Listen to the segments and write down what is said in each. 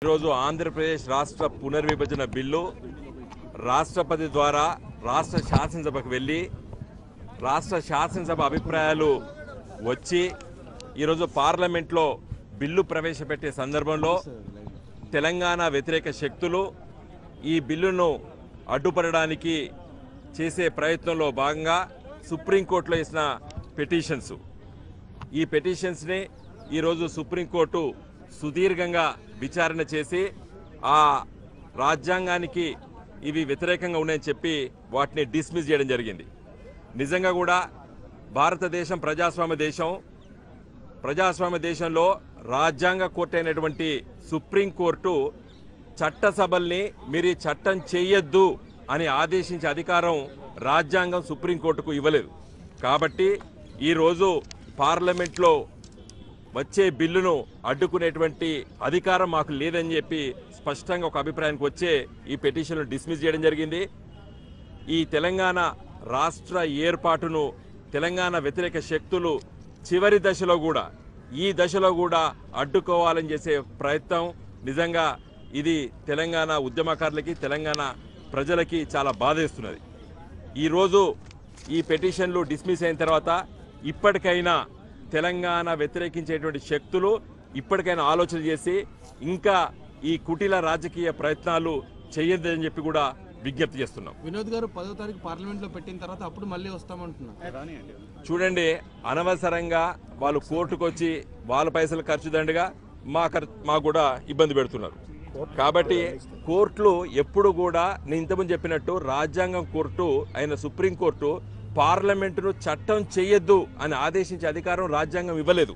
ఈరోజు ఆంధ్రప్రదేశ్ రాష్ట్ర పునర్విభజన బిల్లు రాష్ట్రపతి ద్వారా రాష్ట్ర శాసనసభకు వెళ్ళి రాష్ట్ర శాసనసభ అభిప్రాయాలు వచ్చి ఈరోజు పార్లమెంట్లో బిల్లు ప్రవేశపెట్టే సందర్భంలో తెలంగాణ వ్యతిరేక శక్తులు ఈ బిల్లును అడ్డుపడడానికి చేసే ప్రయత్నంలో భాగంగా సుప్రీంకోర్టులో ఇచ్చిన పిటిషన్స్ ఈ పిటిషన్స్ని ఈరోజు సుప్రీంకోర్టు సుదీర్ఘంగా విచారణ చేసి ఆ రాజ్యాంగానికి ఇవి వ్యతిరేకంగా ఉన్నాయని చెప్పి వాటిని డిస్మిస్ చేయడం జరిగింది. నిజంగా కూడా భారతదేశం ప్రజాస్వామ్య దేశంలో రాజ్యాంగ కోర్టు అయినటువంటి సుప్రీంకోర్టు చట్టసభల్ని మీరు చట్టం చేయొద్దు అని ఆదేశించే అధికారం రాజ్యాంగం సుప్రీంకోర్టుకు ఇవ్వలేదు. కాబట్టి ఈరోజు పార్లమెంట్లో వచ్చే బిల్లును అడ్డుకునేటువంటి అధికారం మాకు లేదని చెప్పి స్పష్టంగా ఒక అభిప్రాయానికి వచ్చే ఈ పిటిషన్ను డిస్మిస్ చేయడం జరిగింది. ఈ తెలంగాణ రాష్ట్ర ఏర్పాటును తెలంగాణ వ్యతిరేక శక్తులు చివరి దశలో కూడా ఈ దశలో కూడా అడ్డుకోవాలని చేసే ప్రయత్నం నిజంగా ఇది తెలంగాణ ఉద్యమకారులకి తెలంగాణ ప్రజలకి చాలా బాధేస్తున్నది. ఈరోజు ఈ పిటిషన్లు డిస్మిస్ అయిన తర్వాత ఇప్పటికైనా తెలంగాణ వ్యతిరేకించేటువంటి శక్తులు ఇప్పటికైనా ఆలోచన చేసి ఇంకా ఈ కుటిల రాజకీయ ప్రయత్నాలు చేయొద్దని చెప్పి కూడా విజ్ఞప్తి చేస్తున్నాం. వినోద్ గారు 10వ తారీఖు పార్లమెంట్లో పెట్టిన తర్వాత అప్పుడు మళ్ళీ వస్తామంటున్నారు. చూడండి, అనవసరంగా వాళ్ళు కోర్టుకు వచ్చి వాళ్ళ పైసలు ఖర్చు దండగా మాకు కూడా ఇబ్బంది పెడుతున్నారు. కాబట్టి కోర్టులు ఎప్పుడు కూడా నేను ఇంతకుముందు చెప్పినట్టు రాజ్యాంగం కోర్టు అయిన సుప్రీంకోర్టు పార్లమెంటును చట్టం చేయొద్దు అని ఆదేశించే అధికారం రాజ్యాంగం ఇవ్వలేదు.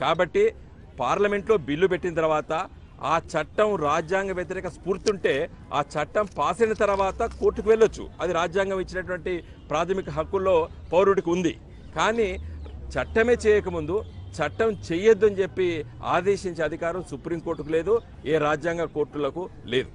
కాబట్టి పార్లమెంట్లో బిల్లు పెట్టిన తర్వాత ఆ చట్టం రాజ్యాంగ వ్యతిరేక స్ఫూర్తి ఉంటే ఆ చట్టం పాస్ అయిన తర్వాత కోర్టుకు వెళ్ళొచ్చు. అది రాజ్యాంగం ఇచ్చినటువంటి ప్రాథమిక హక్కుల్లో పౌరుడికి ఉంది. కానీ చట్టమే చేయకముందు చట్టం చేయొద్దు అని చెప్పి ఆదేశించే అధికారం సుప్రీంకోర్టుకు లేదు, ఏ రాజ్యాంగ కోర్టులకు లేదు.